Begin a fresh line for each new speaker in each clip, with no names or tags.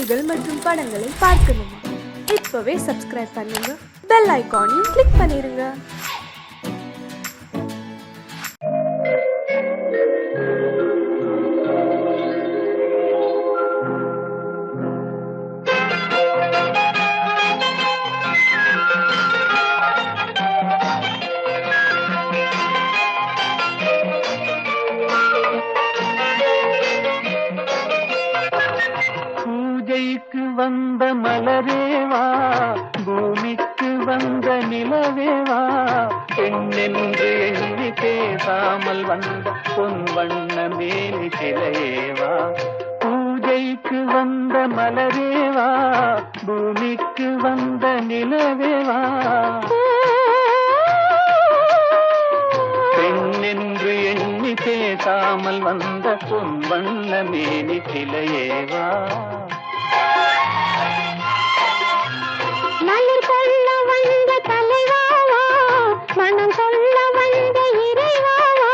செய்திகள் மற்றும் படங்களை பார்க்கணுமா? இப்பவே சப்ஸ்கிரைப் பண்ணுங்க, பெல் ஐகானையும் கிளிக் பண்ணிருங்க.
பூஜைக்கு வந்த மலரேவா, பூமிக்கு வந்த நிலவேவா, பெண்ணென்று எண்ணி பேசாமல் வந்த பொன் வண்ண மேனி சிலையேவா. பூஜைக்கு வந்த மலரேவா, பூமிக்கு வந்த நிலவேவா, பெண்ணென்று எண்ணி பேசாமல் வந்த பொன் வண்ண மேனி சிலையேவா.
மலர் கொள்ள வந்த தலைவாவா, மனம் கொள்ள வந்த இறைவாவா,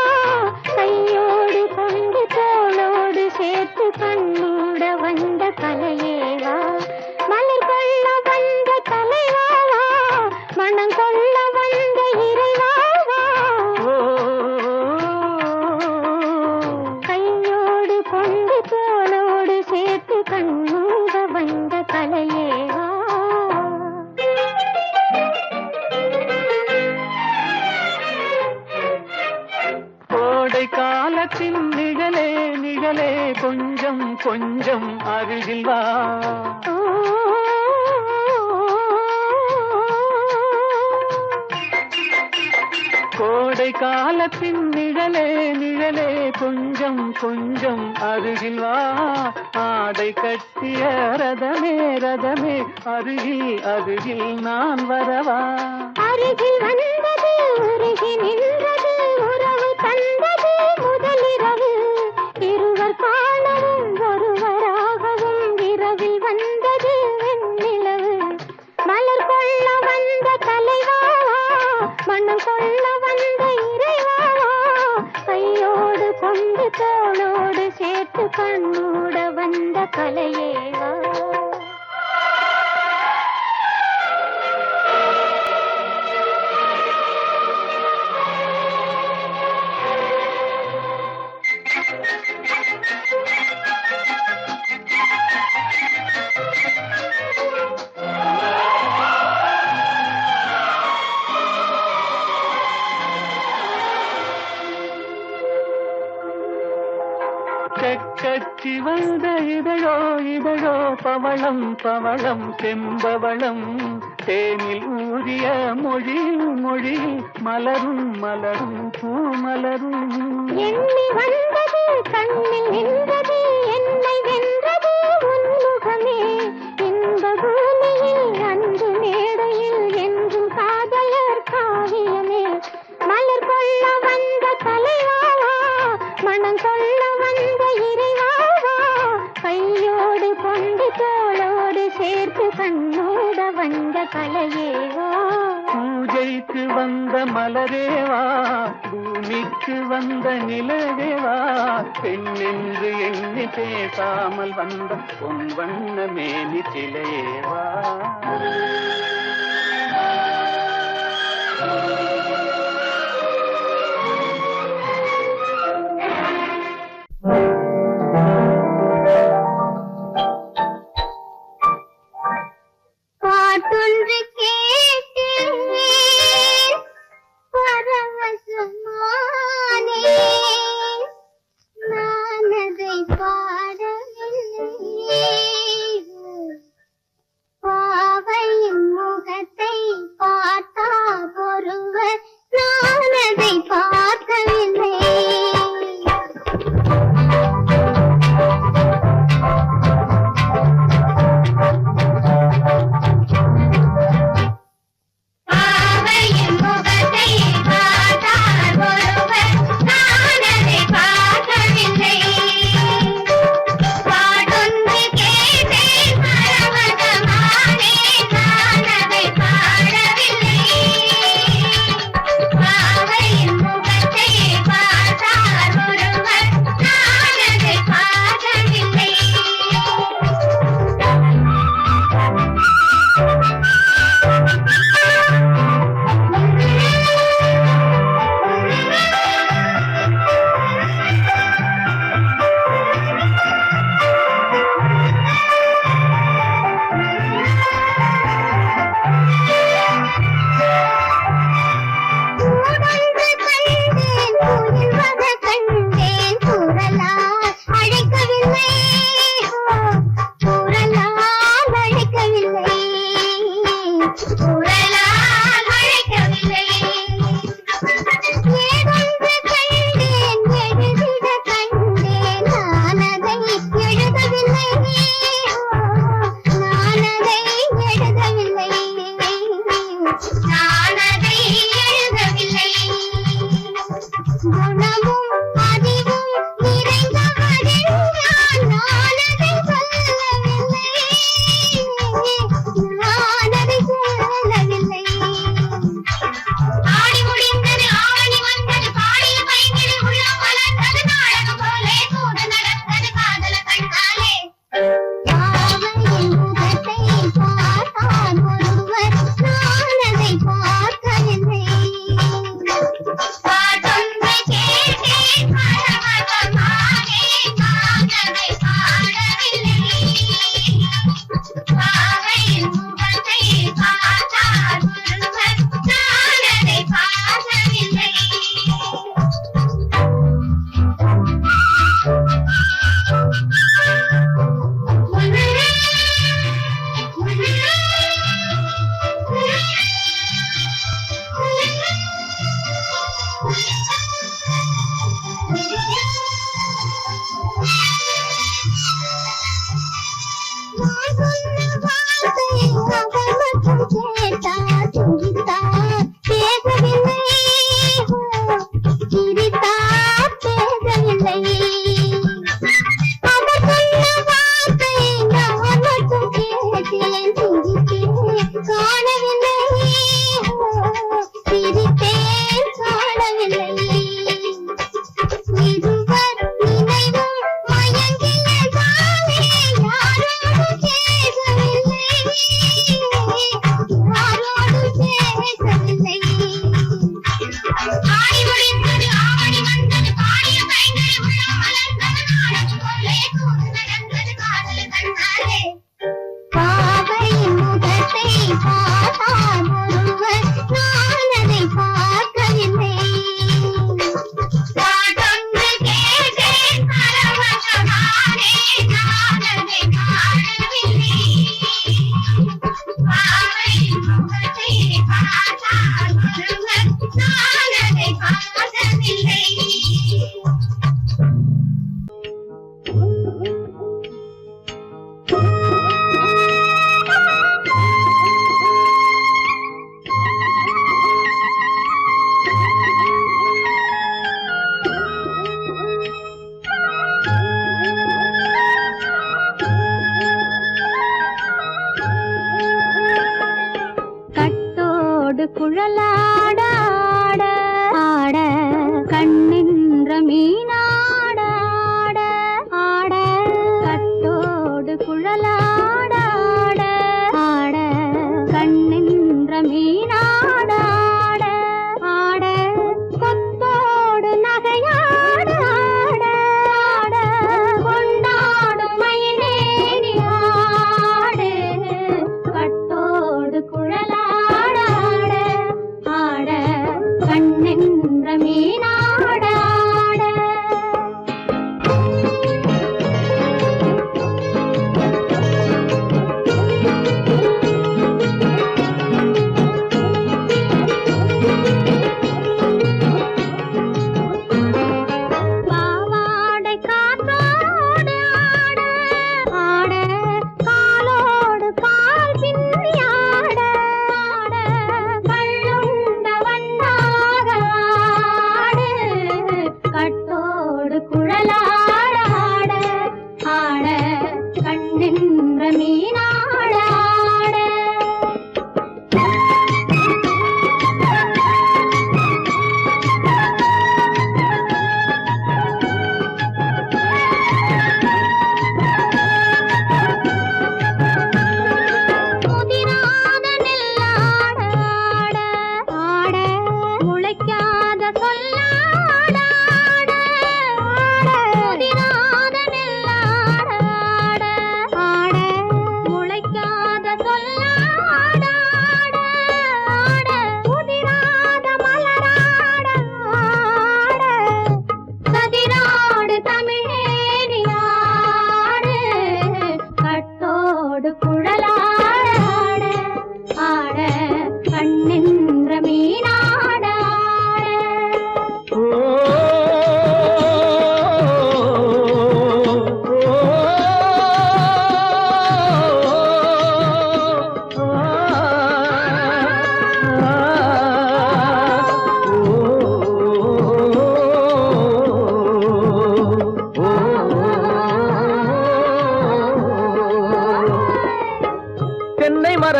கையோடு கொண்டு தோளோடு சேர்த்து கண்ணூட வந்த கலையேவா. மலர் கொள்ள வந்த தலைவாவா, மனம் கொள்ள வந்த இறைவாவா, கையோடு கொண்டு தோளோடு சேர்த்து கண்ணூட வந்த கலையேவா.
கோடை காலத்தின் நிழலே நிழலே, கொஞ்சம் கொஞ்சம் அருகில் வா. கோடை காலத்தின் நிழலே நிழலே, கொஞ்சம் கொஞ்சம் அருகில் வா. ஆடை கட்டிய ரதமே ரதமே, அருகில் அருகில் நான் வரவா.
அருகில் வந்தது உருகி நின்றது, உறவு தந்தது முதலிரவு, இருவர் காணவும் ஒருவராகவும் இரவில் வந்தது வெண்ணிலவு. மலர் கொள்ள வந்த தலைவாவா, மனம் கொள்ள வந்த இறைவாவா, கையோடு கொண்டு தோளோடு சேர்த்து கண்ணூட வந்த கலையேவா.
கட்சி வந்த இதழோ இதழோ, பவளம் பவளம் செம்பவளம், தேனில் ஊறிய மொழி மொழி, மலரும் மலரும் பூமலரும்.
எண்ணி வந்தது கண்ணில் நின்றது, என்னை வென்றது உன்முகமே. இன்ப பூமியில் அன்பு மேடையில் என்றும் காதலர் காவியமே. மலர் கொள்ள வந்த தலைவாவா, மனம் கொள்ள வந்த இறைவாவா, கையோடு கொண்டு தோளோடு சேர்த்து கண்ணோட வந்த கலையேவா.
பூஜைக்கு வந்த மலரேவா, பூமிக்கு வந்த நிலவேவா, பெண்ணென்று எண்ணி பேசாமல் வந்த பொன் வண்ண மேனி சிலையேவா.
பாட்டொன்று கேட்டேன் பரவசமானேன், நான் அதை பாடவில்லை. பாவையின் முகத்தை பார்த்தா ஒருவர்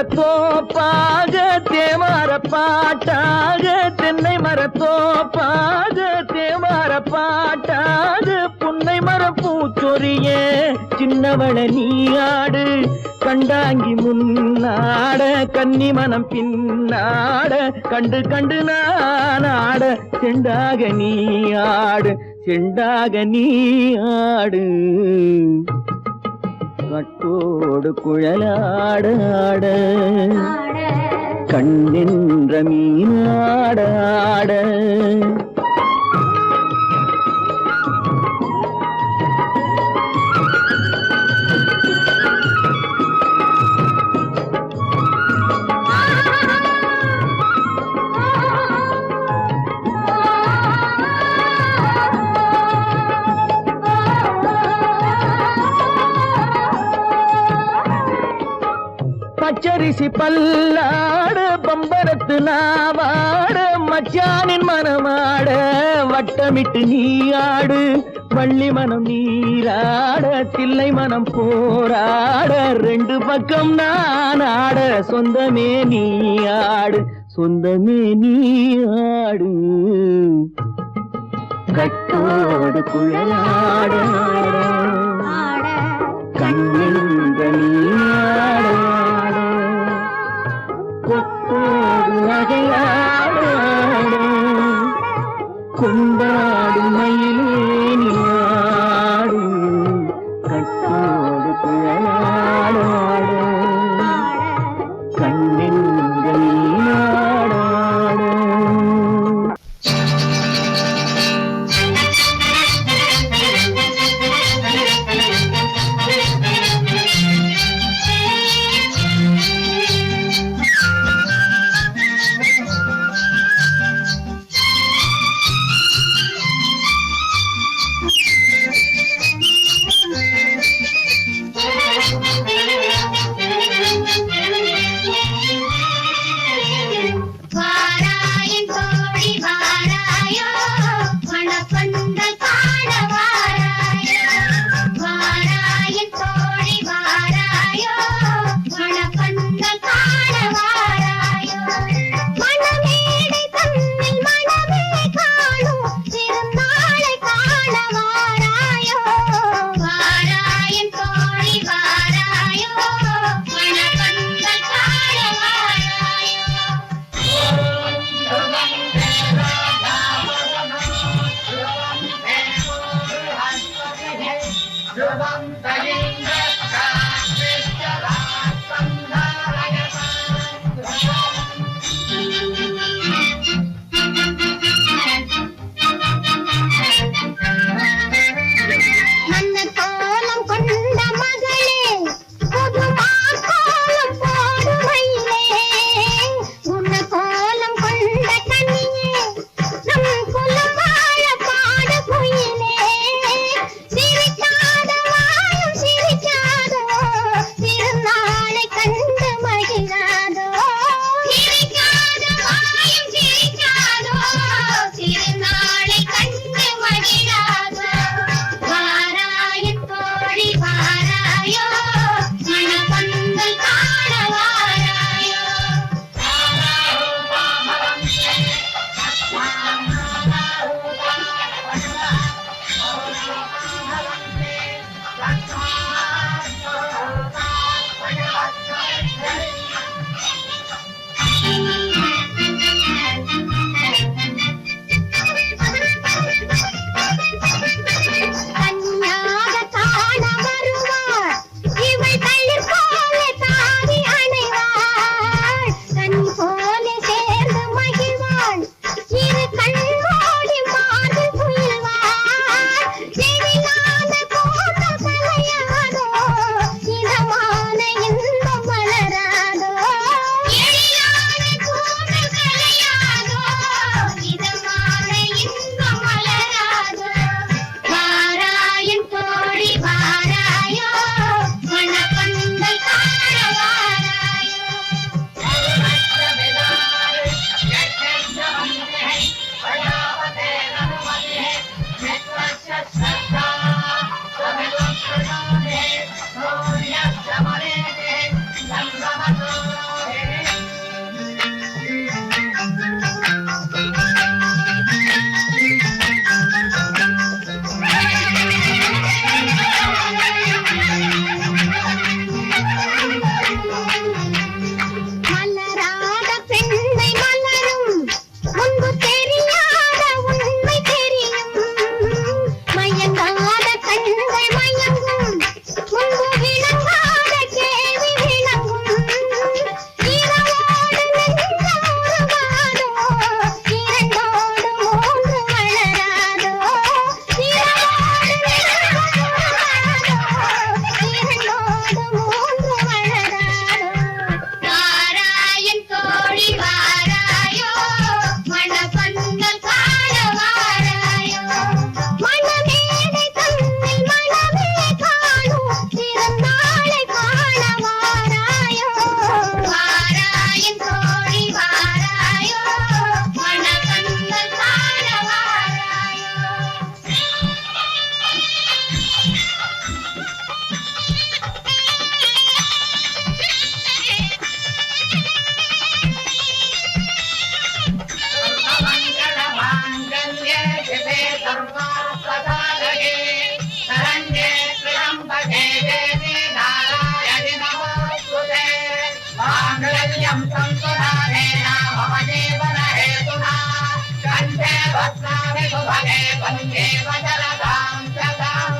மரத்தோப்பாக தேமார பாட்டாக தென்னை மரத்தோப்பாக தேமார பாட்டாக புன்னை மரப்பூச்சொரிய சின்னவள நீயாடு கண்டாங்கி முன்னாட கன்னி மனம் பின்னாட கண்டு கண்டு நானாட செண்டாக நீயாடு செண்டாக நீயாடு கட்டோடு குழலாடாட கண்ணின்ற மீனாடாட பச்சரிசி பல்லாட பம்பரத்து நாவாட மச்சானின் மனமாட வட்டமிட்டு நீ ஆடு வள்ளி மனம் நீராட தில்லை மனம் போராட ரெண்டு பக்கம் நான் ஆட சொந்தமே நீ ஆடு சொந்தமே நீ ஆடு கட்டோடு குழலாட கண்ணின்ற நீயாட கொத்தோடு நகையாட கொண்டாடு மயிலே நீயாடு கட்டோடு குழலாட கண்ணின்ற நீயாட
नित्यं संसुधानेन मम जीवन हेतुना कण्ठे भस्मामि सुभगे वन्दे वज्रदां सदाम्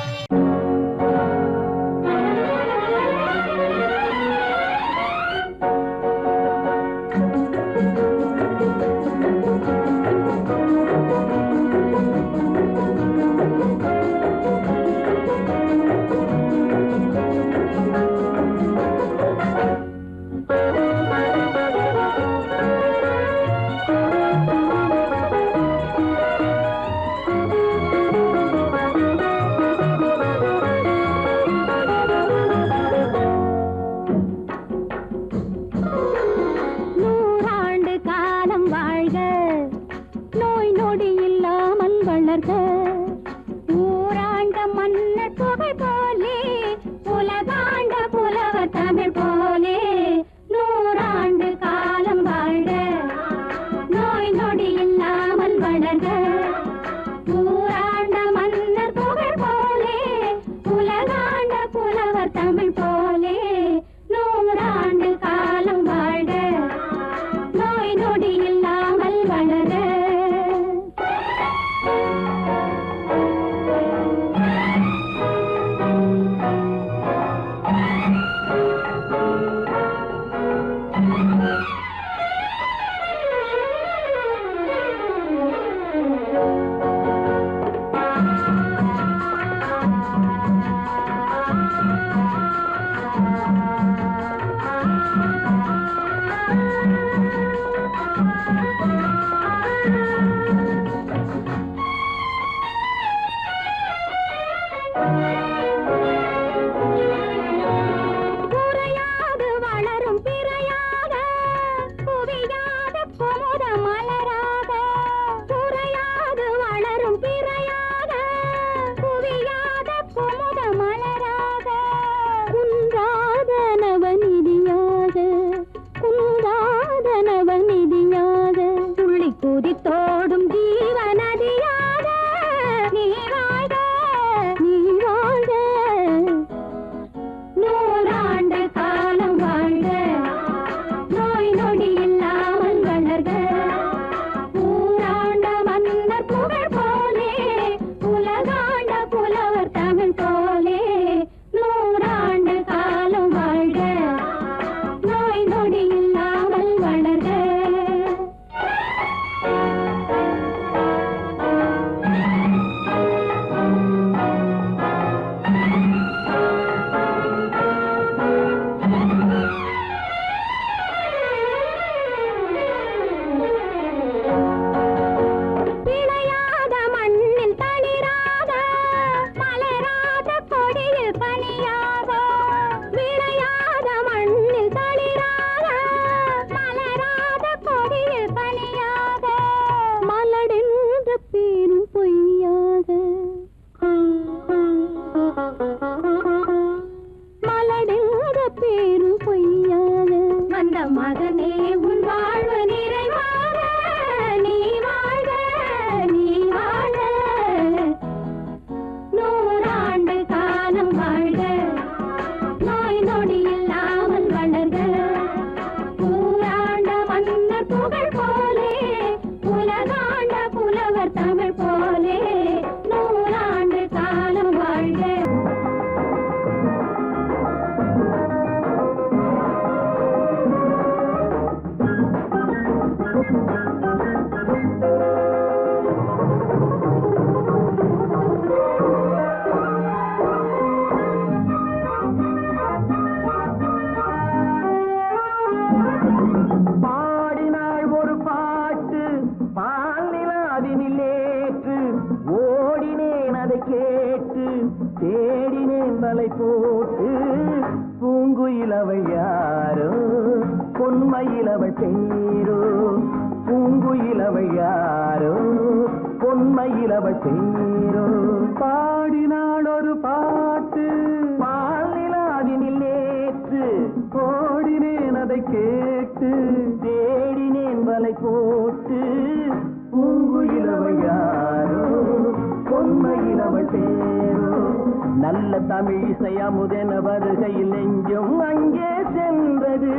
நல்ல தமிழிசை அமுதென வருகையில் நெஞ்சும் அங்கே சென்றது.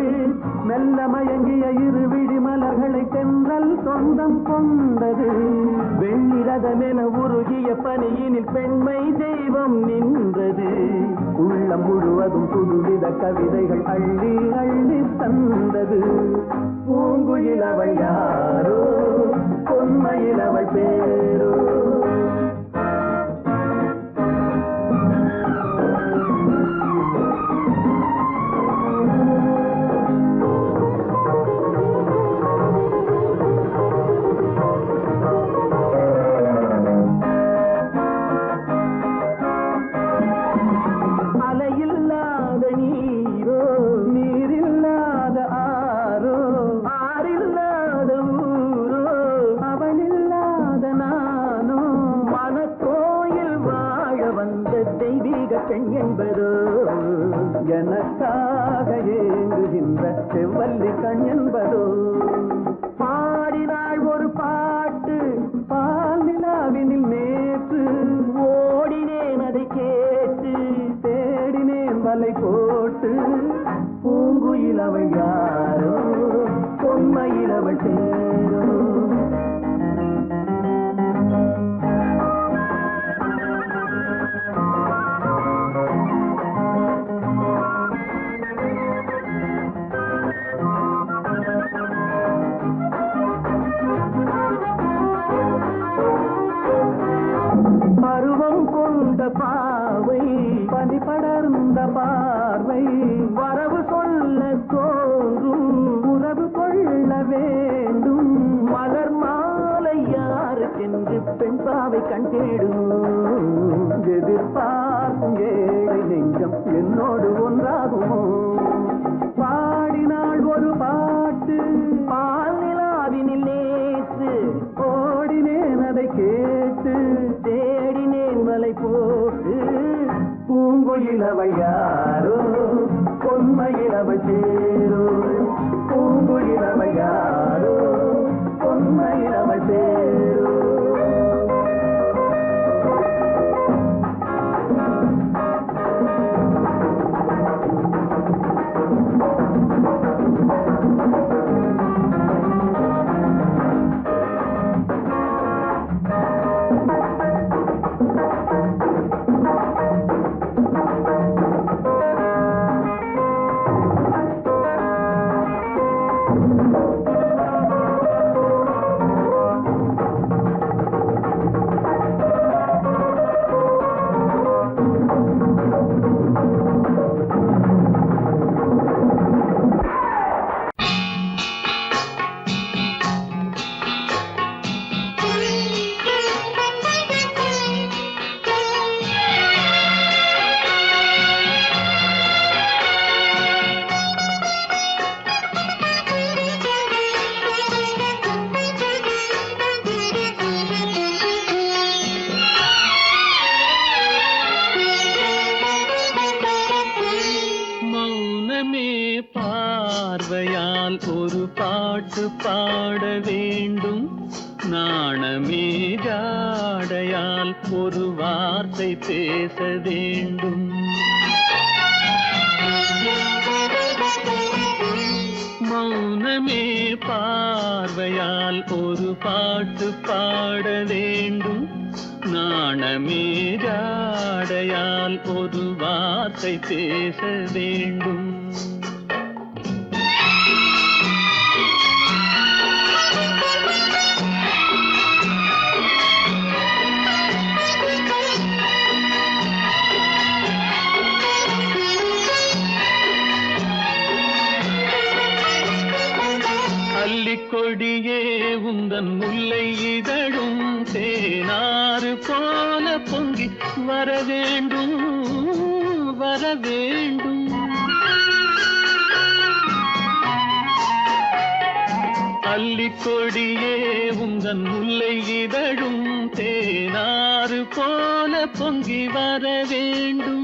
மெல்ல மயங்கிய இரு விழி மலர்களை தென்றல் சொந்தம் கொண்டது. வெண்ணிரதமென உருகிய பனியினில் பெண்மை தெய்வம் நின்றது. உள்ளம் முழுவதும் புதுவித கவிதைகள் அள்ளி அள்ளி தந்தது. பூங்குயில் அவள் யாரோ, பொன்மையில் அவள் பேரோ. அலையில்லாத நீரோ, நீரில்லாத ஆரோ, ஆறில்லாத ஊரோ, அவளில்லாத நானோ. மனக்கோயில் வாழ வந்த தெய்வீக பெண் என்பதோ, எனக்காக ஏங்குகின்ற செவ்வல்லி கண் என்பதோ. பாடினாள் ஒரு பாட்டு பால் நிலாவினில் நேற்று. ஓடினேன் அதை கேட்டு, தேடினேன் வலை போட்டு. பூங்குயில் அவள் யாரோ, பொன்மையில் அவள் பேரோ. பருவம் கொண்ட பாவை, பனி படர்ந்த பார்வை, வரவு சொல்ல தோன்றும், உறவு கொள்ள வேண்டும். மலர் மாலை யாருக்கென்று பெண் பாவை கண் தேடும். எதிர்பார்க்கும் ஏழை நெஞ்சம் என்னோடு ஒன்றாகுமோ. பாடினாள் ஒரு பாட்டு பால் நிலாவினில் நேற்று. ஓடினேன் அதை கேட்டு, தேடினேன் வலை போட்டு. பூங்குயில் அவள் யாரோ, பொன்மையில் அவள் பேரோ. பூங்குயில் அவள் யாரோ, பொன்மையில் அவள் பேரோ. பார்வையால் ஒரு பாட்டு பாட வேண்டும். நாணமே ஜாடையால் ஒரு வார்த்தை பேச வேண்டும். மௌனமே பார்வையால் ஒரு பாட்டு பாட வேண்டும். நாணமே ஜாடையால் ஒரு வார்த்தை பேச வேண்டும். கொடியே உந்தன் முல்லை இதழும் தேனாறு போல பொங்கி வர வேண்டும், வர வேண்டும். அல்லிக்கொடியே உந்தன் முல்லை இதழும் தேனாறு போல பொங்கி வர வேண்டும்.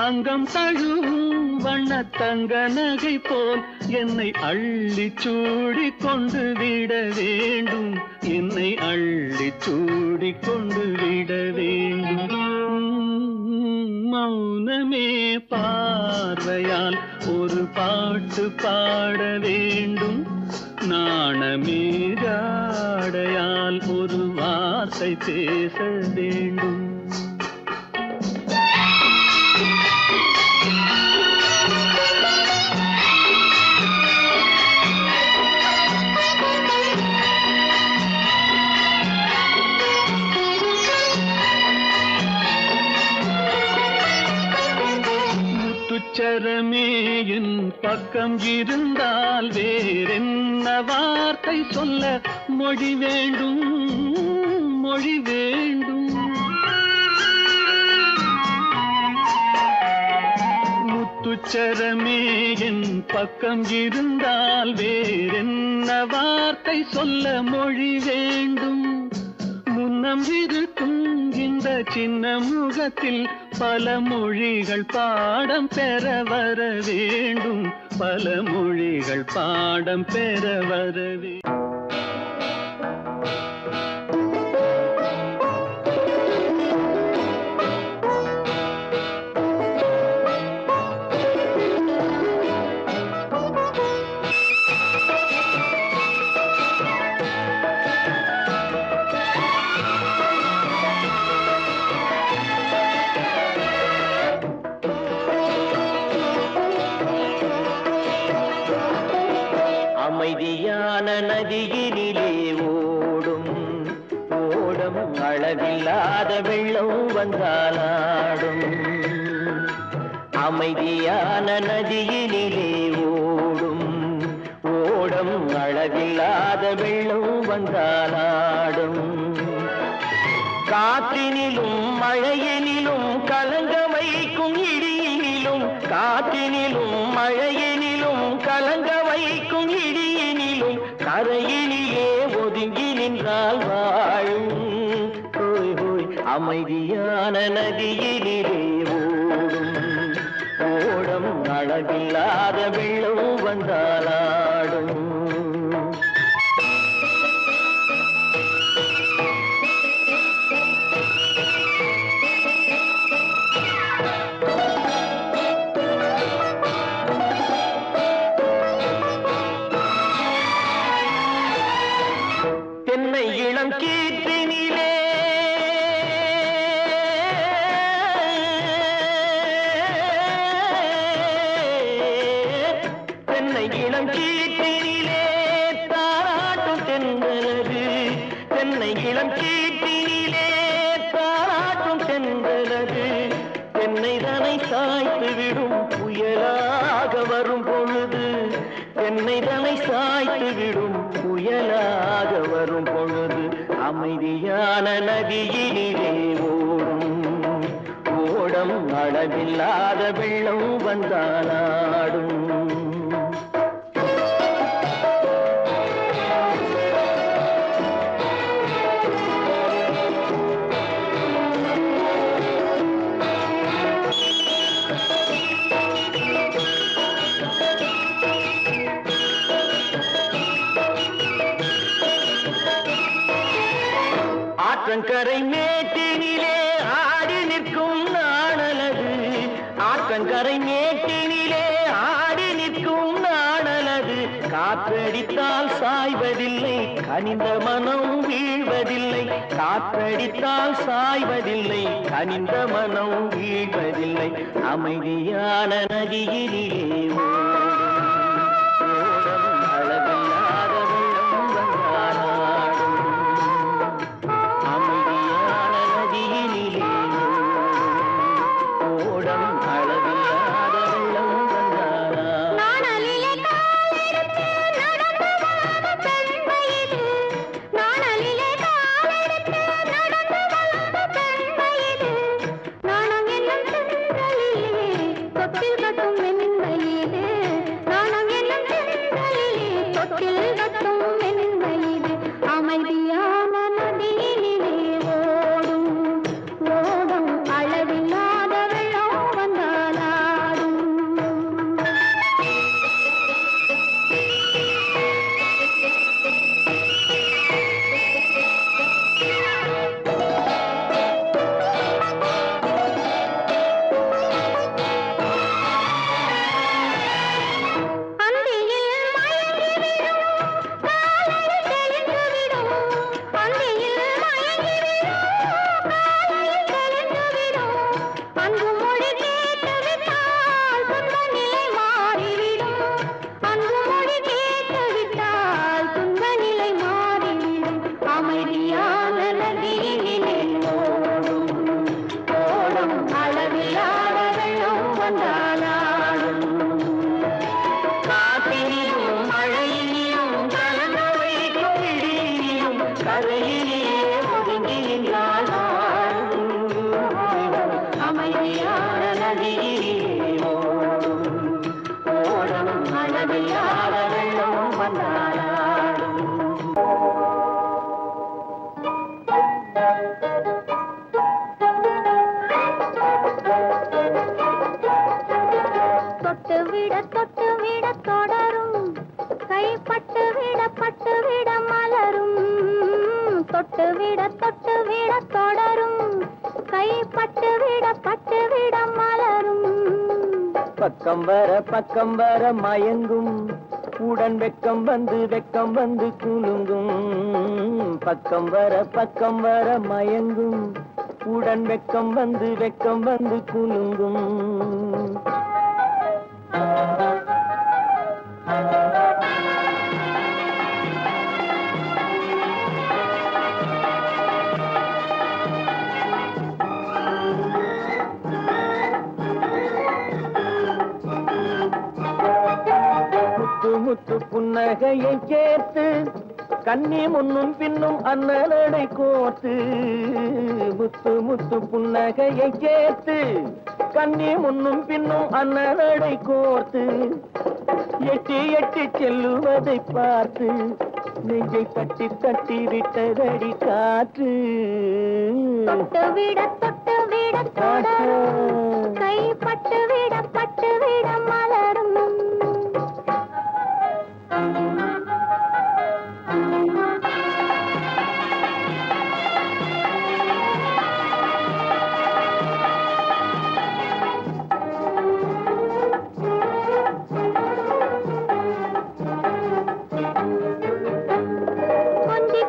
அங்கம் தழுவும் வண்ணத்தங்க நகை போல் என்னை அள்ளி சூடி கொண்டு விட வேண்டும். என்னை அள்ளி சூடி கொண்டு விட வேண்டும். மௌனமே பார்வையால் ஒரு பாட்டு பாட வேண்டும், நாணமே ஜாடையால் ஒரு வார்த்தை பேச வேண்டும். முத்துச்சரமே என் பக்கம் இருந்தால் வேறென்ன வார்த்தை சொல்ல மொழி வேண்டும், மொழி வேண்டும். முத்துச்சரமே என் பக்கம் இருந்தால் வேறென்ன வார்த்தை சொல்ல மொழி வேண்டும். முன்னம் இருக்கும் இந்த சின்ன முகத்தில் பல மொழிகள் பாடம் பெற வர வேண்டும், பல மொழிகள் பாடம் பெற வர வேண்டும்.
அமைதியான நதியினிலே ஓடும் ஓடம் அளவில்லாத வெள்ளம் வந்தாலாடும். அமைதியான நதியினிலே ஓடும் ஓடம் அளவில்லாத வெள்ளம் வந்தாலாடும். காற்றினிலும் மழையினிலும் கலங்க வைக்கும் இடியினிலும், காற்றினிலும் மழையினிலும் கலங்க வைக்கும் இடியினிலும் கரையினிலே ஒதுங்கி நின்றால் வாழும். ஹோய் ஹோய் அமைதியான நதியினிலே ஓடும் ஓடம் அளவில்லாத வெள்ளம் வந்தாலாடும். தென்னை இளம் கீற்றினிலே தென்னை இளம் கீற்றினிலே தாராட்டும் தென்றலது, தென்னை இளம் கீற்றினிலே தாராட்டும் தென்றலது. தென்னை தனை சாய்த்து விடும் புயலாக வரும் பொழுது, தென்னை தனை சாய்த்து விடும் புயலாக வரும் பொழுது அமைதியான நதியினிலே ஓடும் ஓடம் அளவில்லாத வெள்ளம் வந்தாலாடும். ஆற்றங்கரை மேட்டினிலே ஆடி நிற்கும் நாணலது, ஆற்றங்கரை மேட்டினிலே ஆடி நிற்கும் நாணலது. காற்றடித்தால் சாய்வதில்லை கனிந்த மனம் வீழ்வதில்லை, காற்றடித்தால் சாய்வதில்லை கனிந்த மனம் வீழ்வதில்லை. அமைதியான நதியினிலே ஓடும் அளவில்லாத வெள்ளம் வந்தாலாடும். அமைதியான நதியினிலே ஓடம் அளவில்லாத வெள்ளம் வந்தாலாடும்.
நாணலிலே காலெடுத்து நடந்து வளர்ந்த பெண்மையிது, நாணலிலே காலெடுத்து நடந்து வளர்ந்த பெண்மையிது. நாணம் என்னும் செங்கலிலே தொட்டில் கட்டும் மென்மையிலே
கரையிலே ஒதுங்கி நின்றால் அமைதியான நதியிலே ஓடும் அளவில்லாத வெள்ளம் வந்தாடும்.
தொட்டு விட தொடரும் கைப்பட்டு விட மலரும் தொட்டு விட தொடரும் கைப்பட்டு விட மலரும்.
பக்கம் வர மயங்கும் உடன் வெக்கம் வந்து குலுங்கும். பக்கம் வர மயங்கும் உடன் வெக்கம் வந்து குலுங்கும். முத்து புன்னகையை சேர்த்து கண்ணி முன்னும் பின்னும் அண்ணலடை கோர்த்து. முத்து புன்னகையை சேர்த்து கண்ணி முன்னும் பின்னும் அண்ணலடை கோர்த்து. எட்டி செல்லுவதை பார்த்து நெஞ்சை தட்டி விட்டதடி காற்று.
தொட்டு விட தொடரும் கைப்பட்டு விட மலரும்.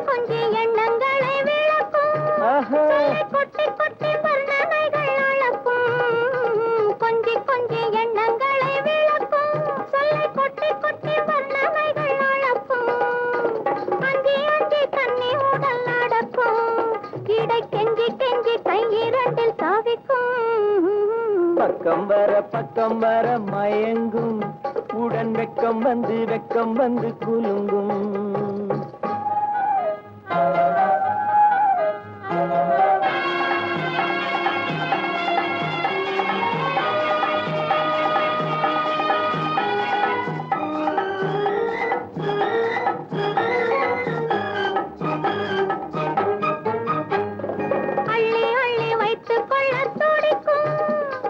கொஞ்சி எண்ணங்களை விளக்கும் கொட்டி வர்ணனைகள் அளக்கும். கொஞ்சி எண்ணங்களை விளக்கும் சொல்லை கொட்டி வர்ணனைகள் அளக்கும். அஞ்சி தண்ணி உடல் நடக்கும் இடை கெஞ்சி கை இரண்டில் சாவிக்கும்.
பக்கம் வர மயங்கும் உடன் வெக்கம் வந்து குலுங்கும்.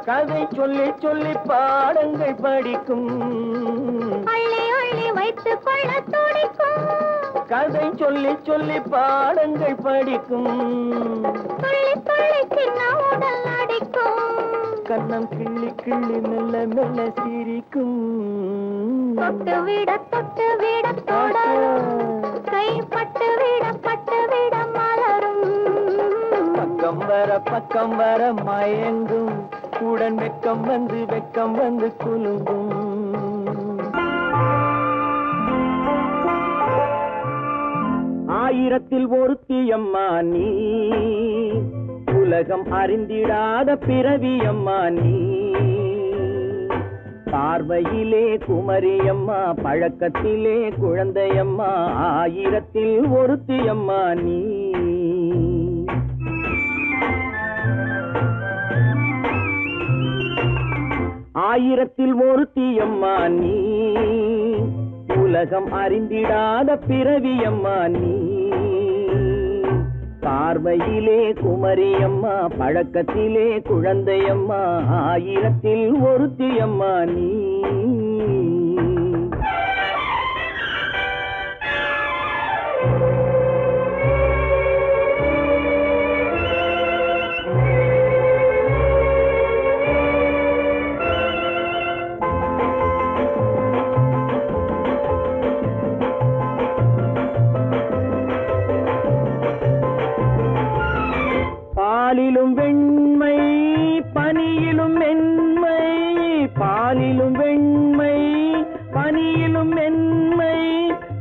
கதை சொல்லி பாடங்கள் படிக்கும்.
அள்ளி வைத்துக் கொள்ள துடிக்கும்.
கதை சொல்லி பாடங்கள் படிக்கும்.
துள்ளி சின்ன உடல் அடிக்கும்.
கண்ணம் கிள்ளி மெல்ல சிரிக்கும்.
தொட்டு விட தொடரும் கைப்பட்டு விட மலரும்.
பக்கம் வர மயங்கும் உடன் வெக்கம் வந்து குலுங்கும். ஆயிரத்தில் ஒருத்தியம்மா நீ உலகம் அறிந்திடாத பிறவியம்மா நீ. பார்வையிலே குமரியம்மா பழக்கத்திலே குழந்தையம்மா. ஆயிரத்தில் ஒருத்தியம்மா நீ. ஆயிரத்தில் ஒருத்தியம்மா நீ உலகம் அறிந்திடாத பிறவியம்மா நீ. பார்வையிலே குமரியம்மா பழக்கத்திலே குழந்தையம்மா. ஆயிரத்தில் ஒருத்தியம்மா நீ. பாலிலும் வெண்மை பனியிலும் மென்மை. பாலிலும் வெண்மை பனியிலும் மென்மை.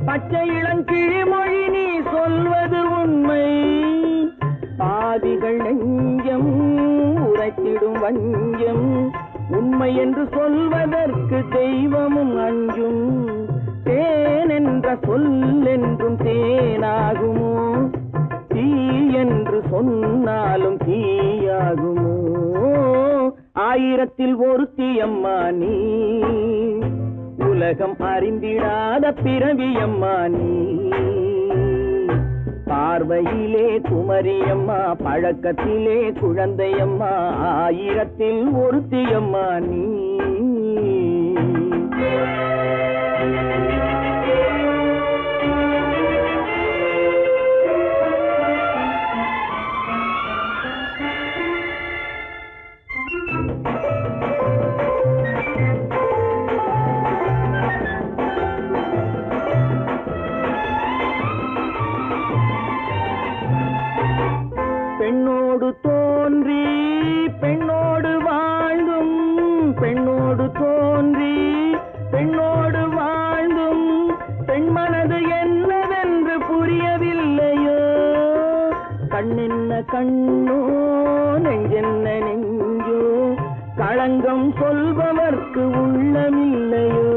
பச்சை இளங்கிழிமொழி நீ சொல்வது உண்மை. பாதிகள் நெஞ்சம் உரைத்திடும் வஞ்சம். உண்மை என்று சொல்வதற்கு தெய்வமும் அஞ்சும். தேன் என்ற சொல் என்றும் தேனாகுமோ? ஆயிரத்தில் ஒருத்தி அம்மா நீ, உலகம் அறிந்திடாத பிறவி அம்மா நீ. பார்வையிலே குமரியம்மா, பழக்கத்திலே குழந்தையம்மா, ஆயிரத்தில் ஒருத்தி அம்மா நீ. பெண்ணோடு தோன்றி பெண்ணோடு வாழ்ந்தும், பெண்ணோடு தோன்றி பெண்ணோடு வாழ்ந்தும், பெண்மனது என்னவென்று புரியவில்லையோ. கண்ணென்ன கண்ணோ, நெஞ்சென்ன நெஞ்சோ, களங்கம் சொல்பவர்க்கு உள்ளமில்லையோ.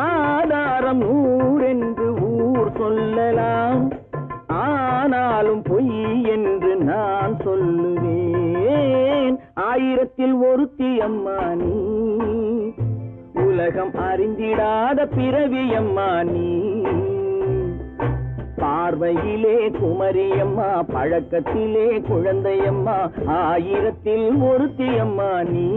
ஆதாரம் ஊரென்று ஊர் சொல்லலாம், ஆனாலும் பொய் என்று நான் சொல்லுவேன். ஆயிரத்தில் ஒருத்தி அம்மா நீ, உலகம் அறிந்திடாத பிறவி அம்மா நீ. பார்வையிலே குமரியம்மா, பழக்கத்திலே குழந்தையம்மா, ஆயிரத்தில் ஒருத்தி அம்மா நீ.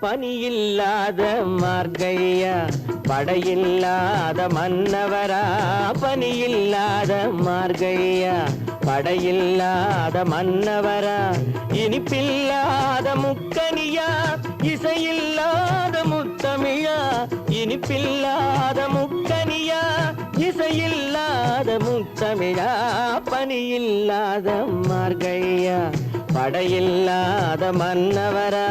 பனியில்லாத மார்கழியா படையில்லாத மன்னவரா பனியில்லாத மார்கழியா படையில்லாத மன்னவரா இனிப்பில்லாத முக்கனியா இசையில்லாத முத்தமிழா இனிப்பில்லாத முக்கனியா இசையில்லாத முத்தமிழா பனியில்லாத மார்கழியா படையில்லாத மன்னவரா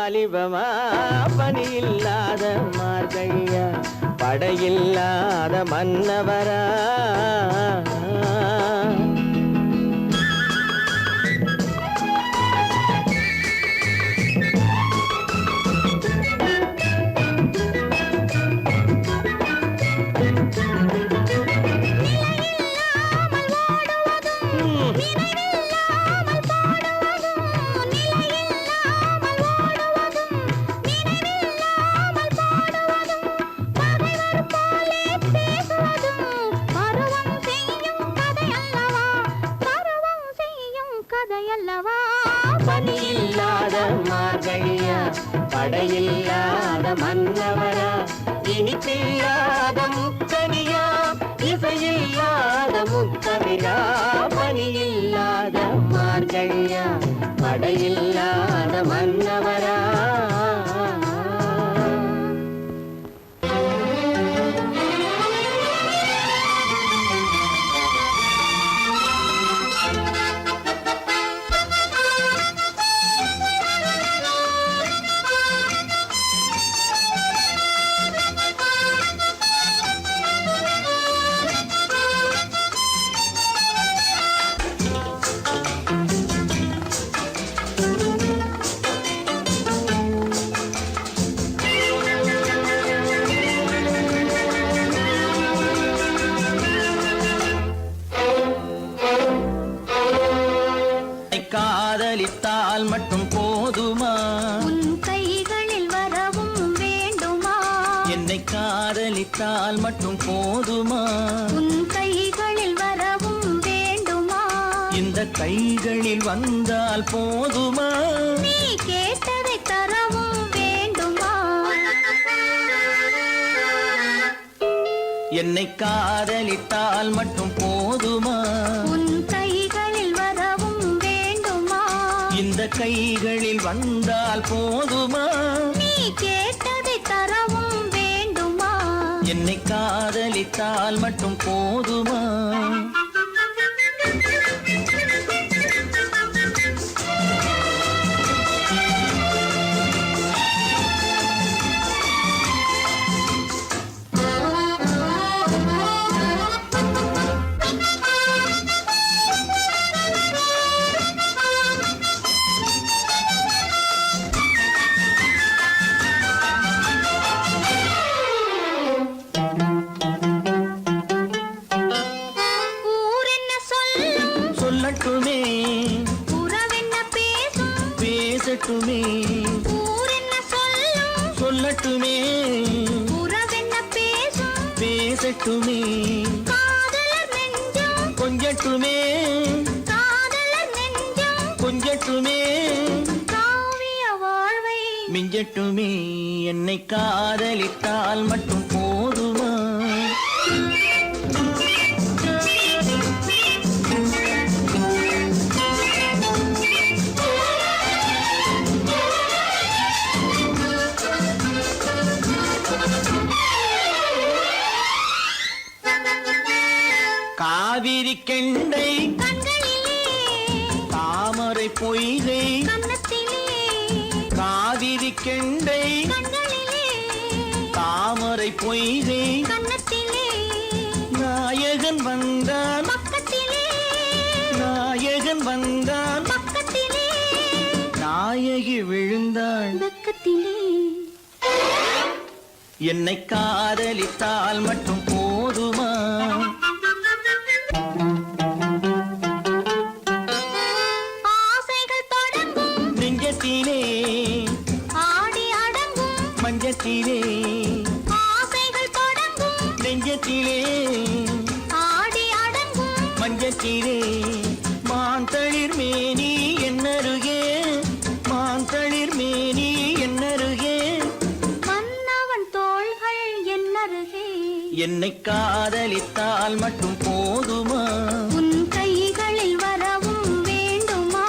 வாலிபமா பனியில்லாத மார்கழியா படையில்லாத மன்னவரா பனியில்லாத மார்கழியா படையில்லாத மன்னவரா இனிப்பில்லாத முக்கனியா இசையில்லாத முத்தமிழா பனியில்லாத மார்கழியா படையில்லாத மன்னவரா காதலித்தால் மட்டும் போதுமா
உன் கைகளில் வரவும் வேண்டுமா
என்னை காதலித்தால் மட்டும் போதுமா
உன் கைகளில் வரவும் வேண்டுமா
இந்த கைகளில் வந்தால் போதுமா
நீ கேட்டதை தரவும் வேண்டுமா
என்னை காதலித்தால் மட்டும் போதுமா
உன் கைகளில் வரவும் வேண்டுமா
இந்த கைகளில் வந்தால் போதுமா
நீ கேட்டதை தரவும் வேண்டுமா
என்னை காதலித்தால் மட்டும் போதுமா சொல்லட்டுமே
உறவென்ன பேசும்
பேசட்டுமே
காதலர் நெஞ்சம்
கொஞ்சட்டுமே
காதலர் நெஞ்சம்
கொஞ்சட்டுமே
காவிய வாழ்வை
மிஞ்சட்டுமே என்னை காதலித்தால் மட்டும் போதுமா காவிரி கெண்டை
கண்களிலே
தாமரை பொய்கை
கன்னத்திலே
காவிரி கெண்டை
கண்களிலே
தாமரை பொய்கை
கன்னத்திலே
நாயகன் வந்தான்
பக்கத்திலே
நாயகன் வந்தான்
பக்கத்திலே
நாயகி விழுந்தாள்
பக்கத்திலே
என்னை காதலித்தால் மட்டும் போதுமா
ஆசைகள் தொடங்கும்
நெஞ்சத்திலே
ஆடி அடங்கும்
மஞ்சத்திலே
ஆசைகள் தொடங்கும்
நெஞ்சத்திலே
ஆடி அடங்கும்
மஞ்சத்திலே மாந்தளிர் மேனி என்னருகே மாந்தளிர் மேனி என்னருகே
மன்னவன் தோள்கள் என்னருகே
என்னை காதலித்தால் மட்டும் போதுமா
உன் கைகளில் வரவும் வேண்டுமா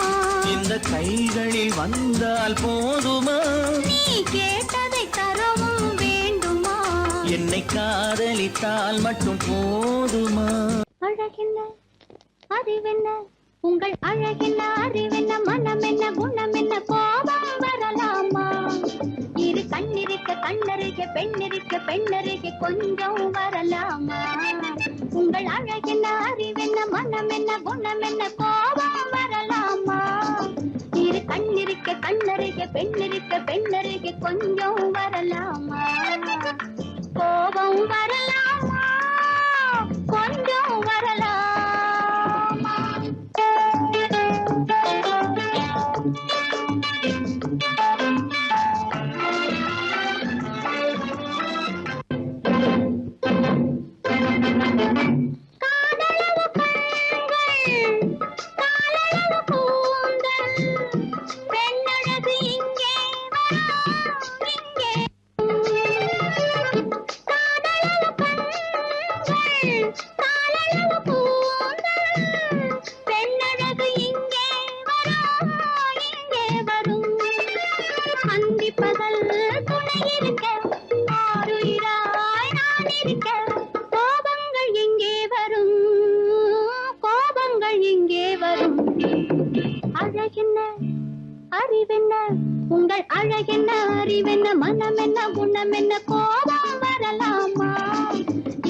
இந்த கைகளில் வந்தால் போதுமா
நீ கேட்டதை தரவும் வேண்டுமா
என்னை காதலித்தால் மட்டும் போதுமா
அழகென்ன அறிவென்ன உங்கள் அழகென்ன அறிவென்ன மனம் என்ன குணம் என்ன கோபம் வரலாமா இரு கண்ணிருக்க கண்ணருக பெண்ணிருக்க பெண்ணருக கொஞ்சம் வரலாமா உங்கள் அழகென்ன அறிவென்ன மனம் என்ன குணம் என்ன கோபம் வரலாமா இரு கண்ணிருக்க கண்ணருக பெண்ணிருக்க பெண்ணருக கொஞ்சம் வரலாமா கோபம் வரலாமா கொஞ்சம் வரலாமா காதலவு கண்கள் காலளவு கூந்தல் பெண்ணழகு இங்கே வரும் இங்கே காதலவு கண்கள் காலளவு கூந்தல் பெண்ணழகு இங்கே வரும் அந்தி பகல் துணை இருக்க ஆருயிராய் நான் இருக்க கோபங்கள் எங்கே வரும் கோபங்கள் எங்கே வரும் அழகென்ன அறிவென்ன உங்கள் அழகென்ன அறிவென்ன மனம் என்ன குணம் என்ன கோபம் வரலாமா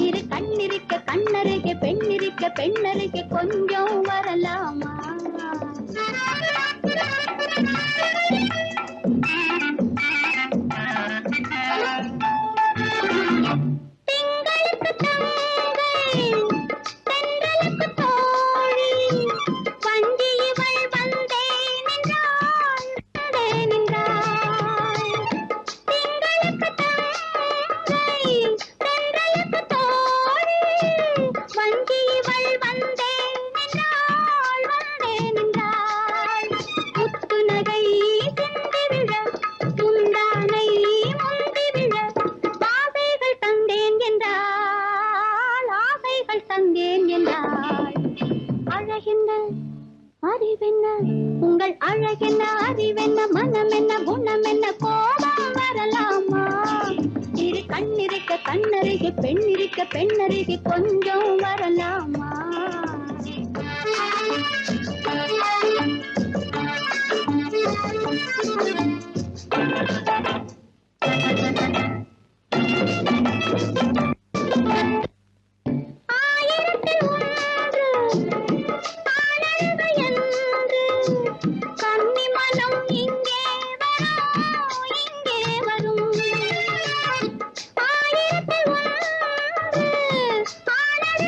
இரு கண்ணிருக்க கண்ணருக பெண்ணிருக்க பெண்ணருக கொஞ்சம் வரலாமா திங்களுக்கு தங்கை தென்றலுக்கு தோழி வஞ்சி இவள் வந்தே நின்றாள் திங்களுக்கு தங்கை தென்றலுக்கு தோழி வஞ்சி இவள் வந்தே நின்றாள் முத்து நகை சிந்தி விழ முந்தானை முந்தி விழ ஆசைகள் தந்தேன் என்றாள் அழகென்ன அறிவென்ன உங்கள் அழகென்ன அறிவென்ன மனம் என்ன குணம் என்ன கோபம் வரலாமா இரு கண்ணிருக்க கண்ணருக பெண்ணிருக்க பெண்ணருக கொஞ்சம் வரலாமா ஆயிரத்தில் ஒன்று ஆனந்த என்று கன்னி மனம் இங்கே வரும் ஆயிரத்தில் ஒன்று ஆனந்த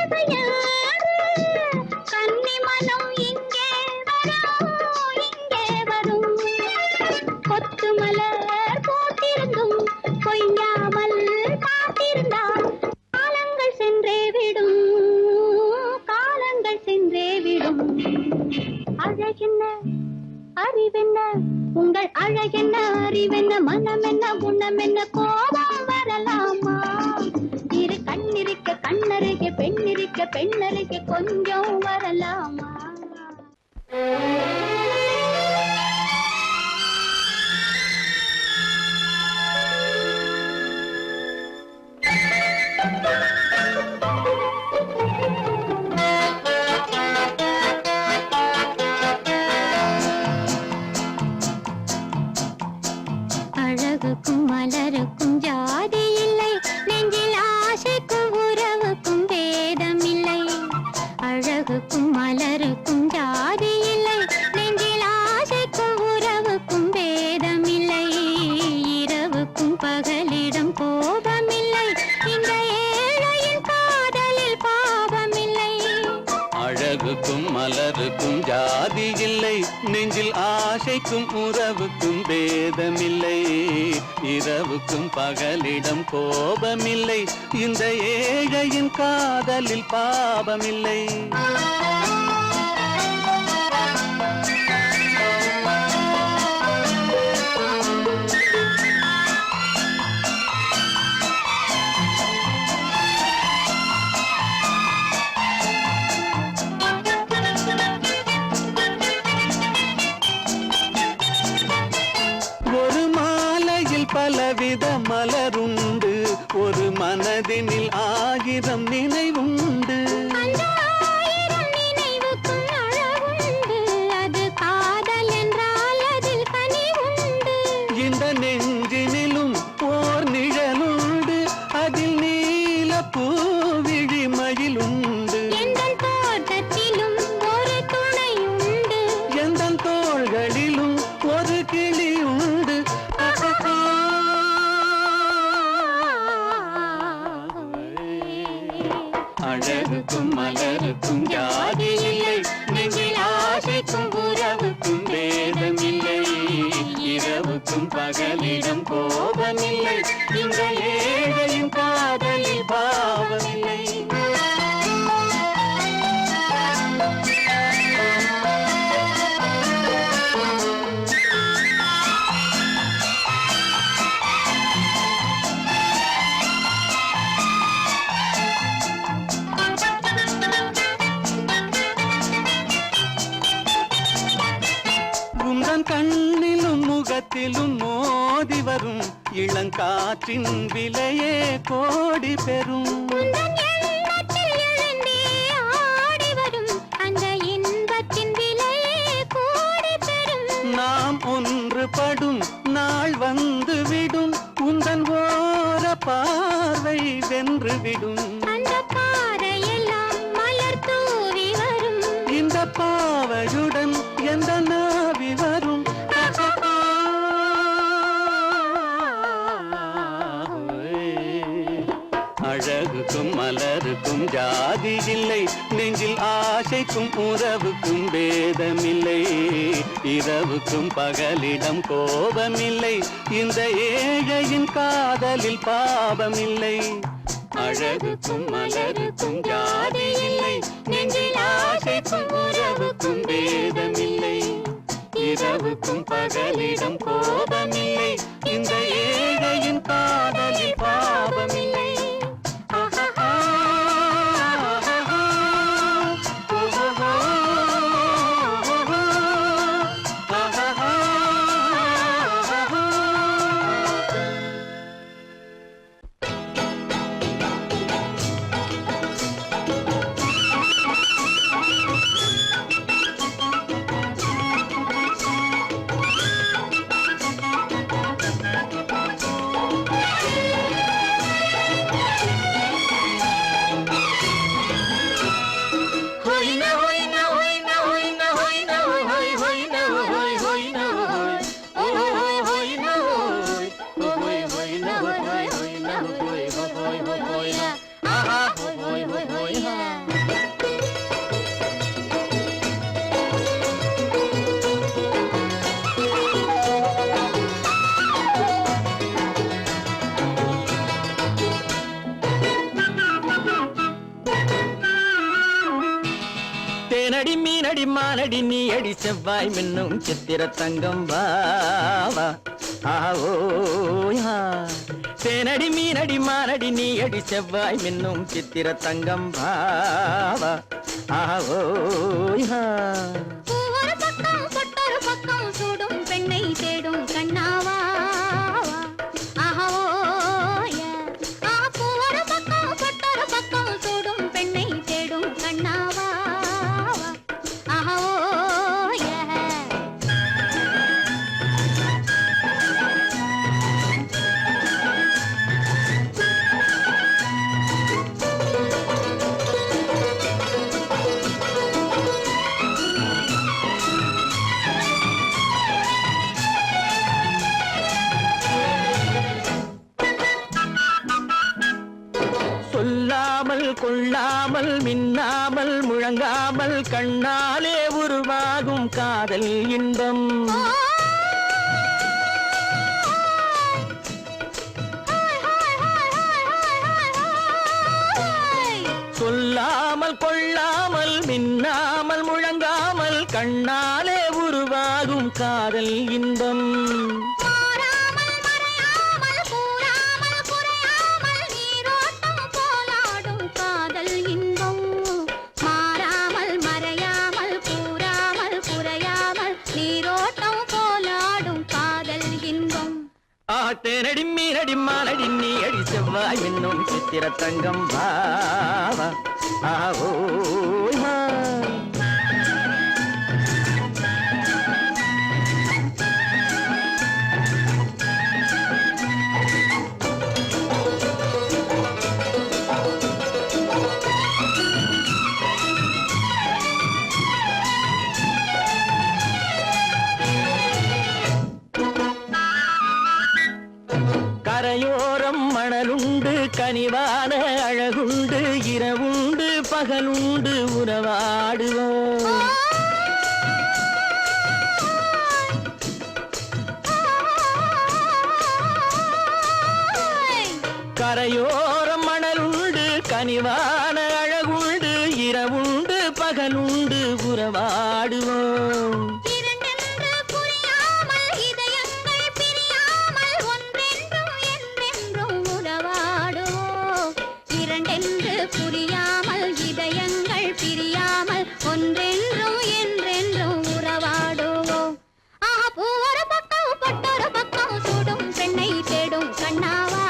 என்ன குணம் என்ன கோபம் வரலாமா இரு கண்ணிருக்க கண்ணருகே பெண்ணிருக்க பெண்ணருகே கொஞ்சம் வரலாமா
அழகுக்கும் மலருக்கும் ஜாதி இல்லை நெஞ்சில் ஆசைக்கும் உறவுக்கும் பேதமில்லை அழகுக்கும் மலருக்கும் ஜாதி இல்லை நெஞ்சில் ஆசைக்கும் உறவுக்கும் பேதமில்லை இரவுக்கும் பகலிடம் கோபமில்லை இந்த ஏழையின் காதலில் பாவமில்லை
அழகுக்கும் மலருக்கும் ஜாதி இல்லை நெஞ்சில் ஆசைக்கும் உறவுக்கும் பேதமில்லை இரவுக்கும் பகலிடம் கோபமில்லை இந்த ஏழையின் காதலில் பாவமில்லை பலவித மலருண்டு ஒரு மனதினில் ஆயிரம் நினைவுண்டு இந்த நெஞ்சினிலும் ஓர் நிழலுண்டு அதில் நீல பூவிழி மயிலுண்டு எந்த தோள்களிலும் ஒரு கிளி உண்டு அழகுக்கும் மலருக்கும் ஜாதி இல்லை நெஞ்சில் ஆசைக்கும் உறவுக்கும் பேதமில்லை இரவுக்கும் பகலிடம் கோபமில்லை இந்த ஏழையின் காதலில் பாவமில்லை கண்ணிலும் முகத்திலும் மோதி வரும் இளங்காற்றின் விலையே கோடி பெறும் நாம் ஒன்றுபடும் நாள் வந்து விடும் உந்தன் ஓர பார்வை வென்றுவிடும் இந்த பாவையுடன் எந்த நாவி வரும் அழகுக்கும் மலருக்கும் ஜாதி இல்லை நெஞ்சில் ஆசைக்கும் உறவுக்கும் பேதமில்லை இரவுக்கும் பகலிடம் கோபமில்லை இந்த ஏழையின் காதலில் பாவமில்லை அழகுக்கும் மலருக்கும் ஜாதி இல்லை நெஞ்சில் ஆசைக்கும் உறவுக்கும் பேதமில்லை இரவுக்கும் பகலிடம் கோபமில்லை இந்த ஏழையின் காதலில் பாவமில்லை
தேனடி மீனடி மானடி நீ அடி செவ்வாய் மின்னும் சித்திர தங்கம் வாவா ஆவோயா தேனடி மீனடி மானடி நீ அடி செவ்வாய் மின்னும் சித்திர தங்கம் பாவா ஆவோயா
ஒரு பக்கம் பொட்டொரு பக்கம் சூடும் பெண்ணை தேடும் கண்ணாவா ஒரு பக்கம் பொட்டொரு பக்கம் சூடும் பெண்ணை தேடும் கண்ணாவா
சொல்லாமல் கொள்ளாமல் மின்னாமல் முழங்காமல் கண்ணாலே உருவாகும் காதல் இன்பம் சொல்லாமல் கொள்ளாமல் மின்னாமல் முழங்காமல் கண்ணாலே உருவாகும் காதல் இன்பம் தேனடி மீனடி மானடி நீ அடி செவ்வாய் என்னும் சித்திர தங்கம் பாவா ஆவோயா கரையோரம் மணலுண்டு கனிவான அழகுண்டு இரவுண்டு பகலுண்டு உறவாடுவோம் கரையோரம் மணலுண்டு கனிவான அழகுண்டு இரவுண்டு பகலுண்டு உறவாடுவோம்
புரியாமல் இதயங்கள் பிரியாமல் ஒன்றென்றும் என்றென்றும் உறவாடுவோம் ஒரு பக்கம் பொட்டொரு பக்கம் சூடும் பெண்ணை தேடும் கண்ணாவா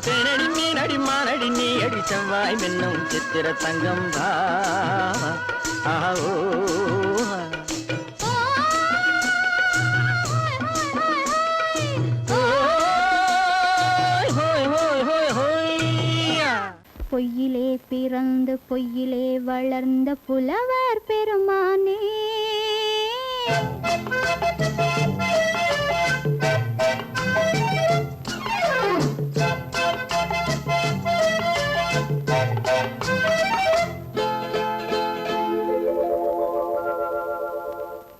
தேனடி மீனடி மானடி நீ அடி செவ்வாய் மின்னும் சித்திர தங்கம் பாவா
பொய்யிலே பிறந்து பொய்யிலே வளர்ந்த புலவர் பெருமானே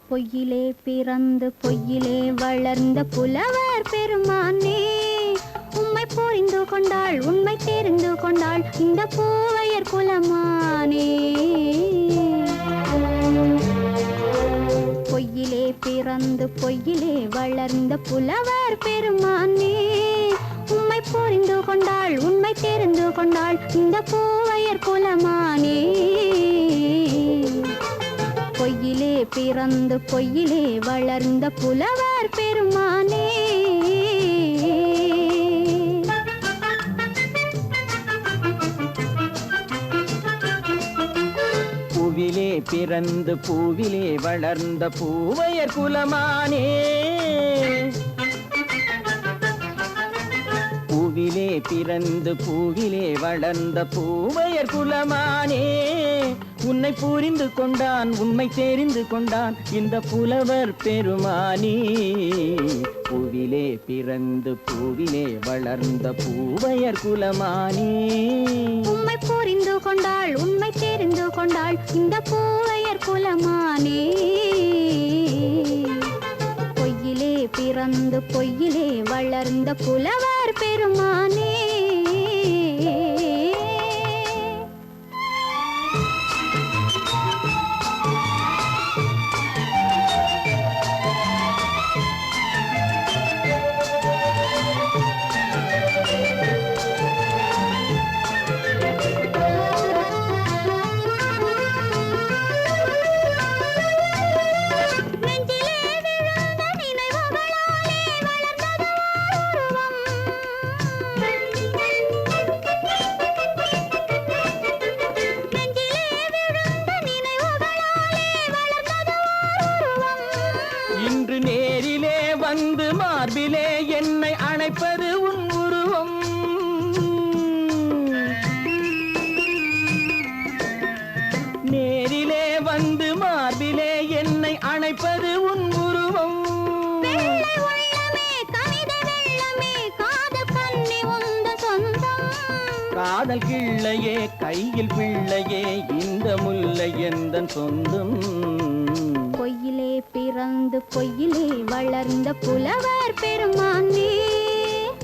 பொய்யிலே பிறந்து பொய்யிலே வளர்ந்த புலவர் பெருமானே உம்மை புரிந்து கொண்டாள் உண்மை தெரிந்து கொண்டாள் இந்த பூவையர் குலமானே பொய்யிலே பிறந்து பொய்யிலே வளர்ந்த புலவர் பெருமானே உம்மை புரிந்து கொண்டாள் உண்மை தெரிந்து கொண்டாள் இந்த பூவையர் குலமானே பொய்யிலே பிறந்து பொய்யிலே வளர்ந்த புலவர் பெருமானே
பூவிலே பிறந்து பூவிலே வளர்ந்த பூவையர் குலமானே பூவிலே பிறந்து பூவிலே வளர்ந்த பூவையர் குலமானே உன்னை புரிந்து கொண்டான் உண்மை தெரிந்து கொண்டான் இந்த புலவர் பெருமானே பூவிலே பிறந்து பூவிலே வளர்ந்த பூவையர் குலமானே
உம்மை புரிந்து கொண்டாள் உண்மை தெரிந்து கொண்டாள் இந்த பூவையர் குலமானே பொய்யிலே பிறந்து பொய்யிலே வளர்ந்த புலவர் பெருமானே
நேரிலே வந்து மார்பிலே என்னை அணைப்பது உன் உருவம். நேரிலே வந்து மார்பிலே என்னை அணைப்பது உன் உருவம்.
வெள்ளை உள்ளமே கவிதை வெள்ளமே காதல் கண்ணி உந்தன் சொந்தம்.
காதல் கிள்ளையே கையில் பிள்ளையே இந்த முல்லை எந்தன் சொந்தம்.
பொய்யிலே பிறந்து பொய்யிலே வளர்ந்த புலவர் பெருமானே.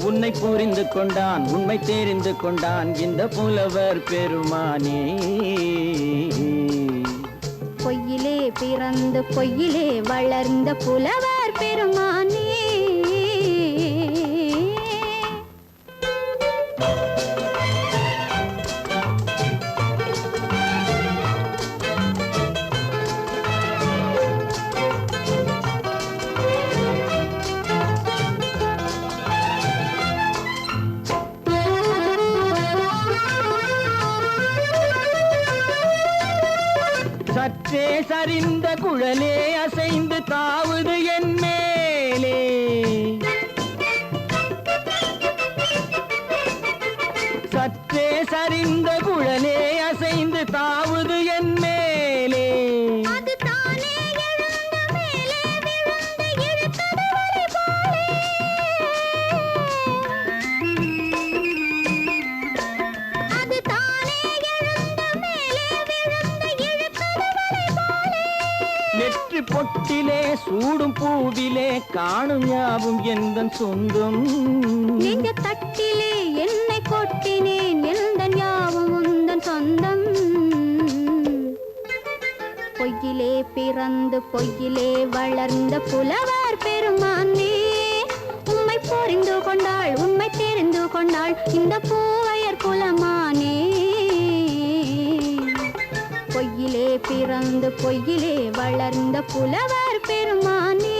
உன்னை புரிந்து கொண்டான் உண்மை தெரிந்து கொண்டான் இந்த புலவர் பெருமானே.
பொய்யிலே பிறந்து பொய்யிலே வளர்ந்த புலவர் பெருமானே.
சற்றே சரிந்த குழலே அசைந்து தாவுது என் மேலே. சற்றே சரிந்த குழலே அசைந்து தாவுது என் மேலே.
அது தானே எழுந்த மேலே விழுந்து இழுத்தது வலை போலே. அது தானே எழுந்த மேலே விழுந்து இழுத்தது வலை போலே.
நெற்றி பொட்டிலே சூடும் பூவிலே காணும் யாவும் எந்தன் சொந்தம்.
நெஞ்ச தட்டிலே என்னை கொட்டினேன் எந்தன் யாவும் உந்தன் சொந்தம். பொய்யிலே பிறந்து பொய்யிலே வளர்ந்த புலவர் பெருமானே. உம்மை புரிந்து கொண்டாள் உண்மை தெரிந்து கொண்டாள் இந்த பூவையர் குலமானே. பொய்யிலே பிறந்து பொய்யிலே வளர்ந்த புலவர் பெருமானே.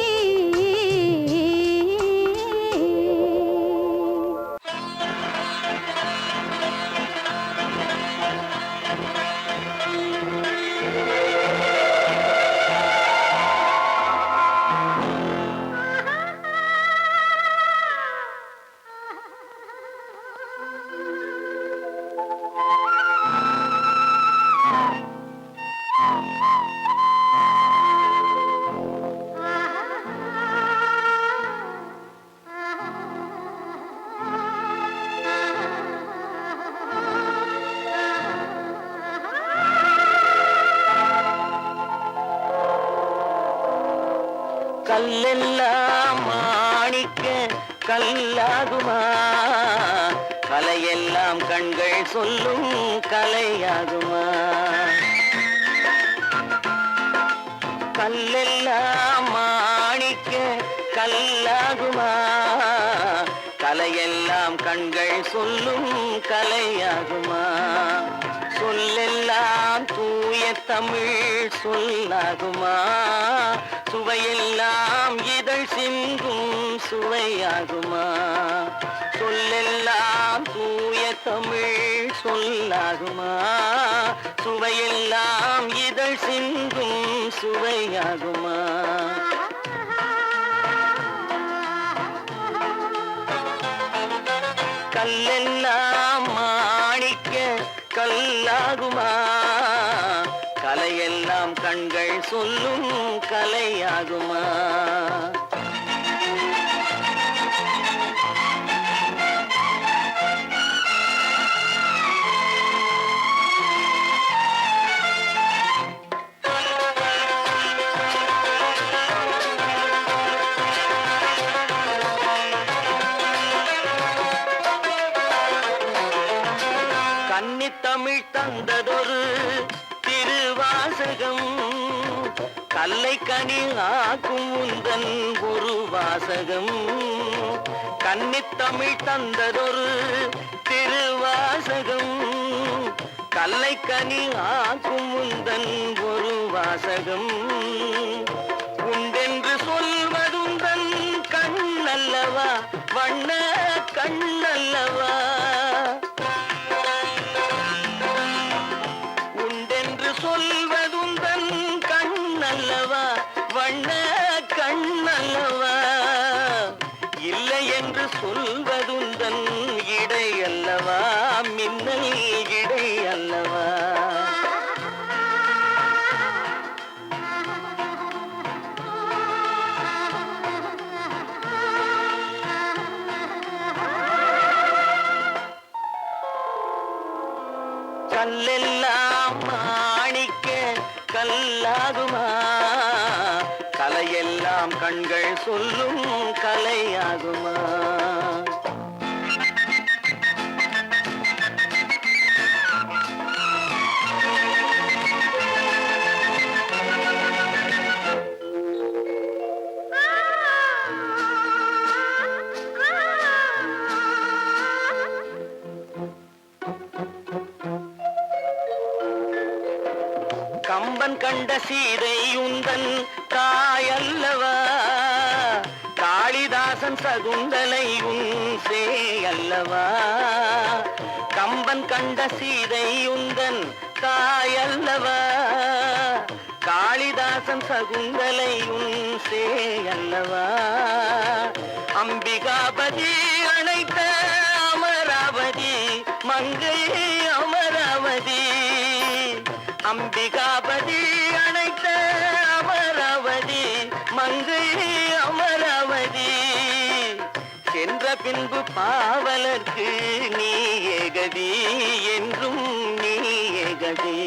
கல்லெல்லாம் மாணிக்க கல்லாகுமா, கலையெல்லாம் கண்கள் சொல்லும் கலையாகுமா. கல்லெல்லாம் மாணிக்க கல்லாகுமா, கலையெல்லாம் கண்கள் சொல்லும் கலையாகுமா. சொல்லெல்லாம் தூய தமிழ் சொல்லாகுமா, சுவையெல்லாம் இதழ் சிந்தும் சுவையாகுமா. சொல்லெல்லாம் தூய தமிழ் சொல்லாகுமா, சுவையெல்லாம் இதழ் சிந்தும் சுவையாகுமா. கல்லெல்லாம் மாணிக்க கல்லாகுமா, கலையெல்லாம் கண்கள் சொல்லும் கலையாகுமா. கன்னித்தமிழ் தந்ததொரு திருவாசகம், கல்லை கனி ஆக்கும் உந்தன் ஒரு வாசகம். கன்னித்தமிழ் தந்ததொரு திருவாசகம், கல்லை கனி ஆக்கும் உந்தன் ஒரு வாசகம். உண்டென்று சொல்வதுந்தன் கண்ணல்லவா, வண்ண கண்ணல்லவா. சொல்வதுந்தன் கண்ணல்லவா, வண்ண கண்ணல்லவா. சொல்வதுந்தன் இடை அல்லவா, மின்னல் இடை அல்லவா. கல்லெல்லாம் மாணிக்க கல்லாகுமா, கலையெல்லாம் கண்கள் சொல்லும் கலையாகுமா. கம்பன் கண்ட சீதை உந்தன் தாயல்லவா, காளிதாசன் சகுந்தலை உன் சேயல்லவா. கம்பன் கண்ட சீதை உந்தன் தாயல்லவா, காளிதாசன் சகுந்தலை உன் சேயல்லவா. அம்பிகாபதி அணைத்த அமராவதி மங்கை அமராவதி, அம்பிகாபதி அணைத்த அமராவதி மங்கை அமராவதி. சென்ற பின்பு பாவலர்க்கு நீ ஏகதி, என்றும் நீ ஏகதி.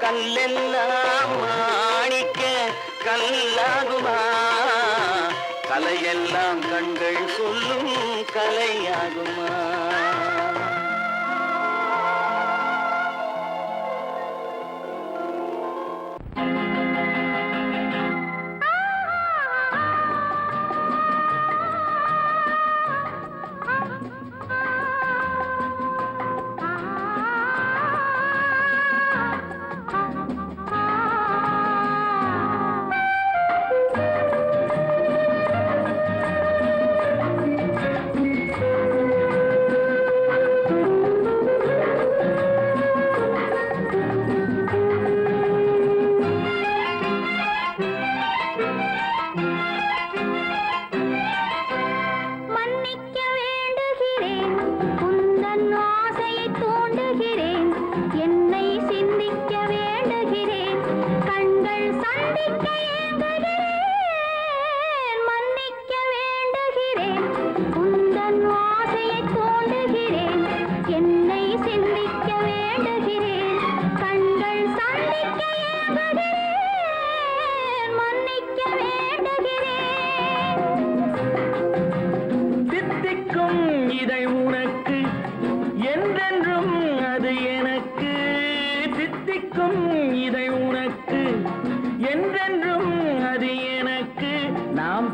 கல்லெல்லாம் மாணிக்க கல்லாகுமா, கலையெல்லாம் கண்கள் சொல்லும் கலையாகுமா.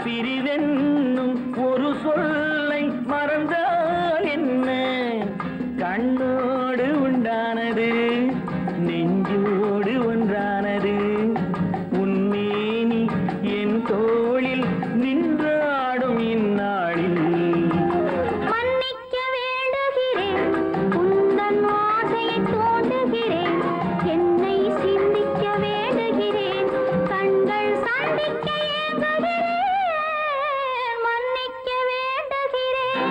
பிரிவென்னும் ஒரு சொல்லை மறந்தால் என்ன, கண்ணோடு உண்டானது நெஞ்சோடு ஒன்றானது, உன்மேனி என் தோளில் நின்றாடும் இந்நாளில்.
மன்னிக்க வேண்டுகிறேன், உந்தன் ஆசையை தோண்டுகிறேன், என்னை சிந்திக்க வேண்டுகிறேன், கண்கள் சந்திக்க ஏங்குகிறேன், மன்னிக்க வேண்டுகிறேன்.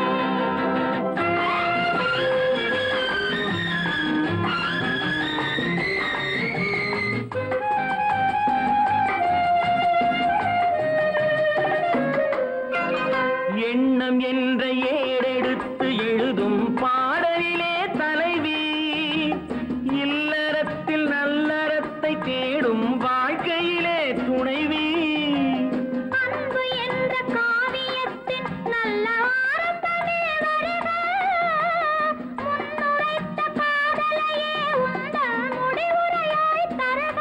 எண்ணம் என்ற ஏடெடுத்து எழுதும் பாடலிலே தலைவி, இல்லறத்தில் நல்லறத்தை தேடும் வாழ்க்கையிலே துணைவி.
அன்பு என்ற காவியத்தின் நல்ல ஆரம்பமே வருக, முன்னுரைத்த காதலையே உந்தன் முடிவுரையாய் தருக.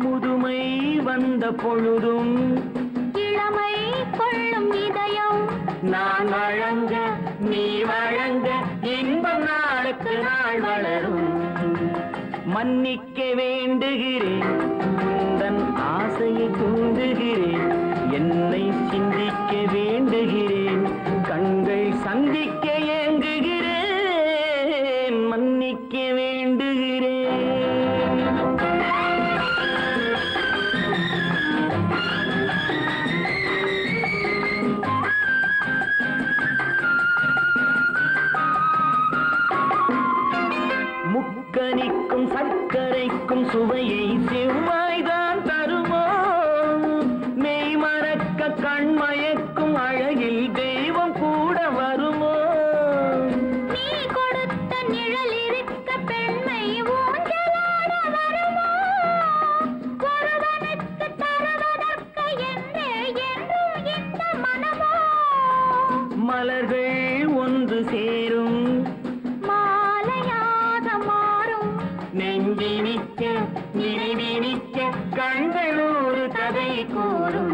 முதுமை வந்த பொழுதும்
இளமை கொள்ளும் இதயம்
நான் வழங்க நீ வழங்க இன்பம் நாளுக்கு நாள் வளரும். மன்னிக்க வேண்டுகிறேன், உந்தன் ஆசையை தூண்டுகிறேன், என்னை சிந்திக்க வேண்டுகிறேன், கண்கள் சந்திக்க சுவையை செவ்வாய்தான் தருமோ மெய் மறக்க கண் மயக்கும் அழகில் தெய்வம் கூட வருமோ
நீ கொடுத்த நிழல் இருக்க பெண்மை ஊஞ்சலாட வருமோ ஒருவனுக்கு தருவதற்கு என்றே என்றும் இந்த மனமோ
மலர்கள் ஒன்று சேரும்
மாலையாக மாறும்
நெஞ்சினிக்க நினைவினிக்க கண்கள் ஒரு கதை கூறும்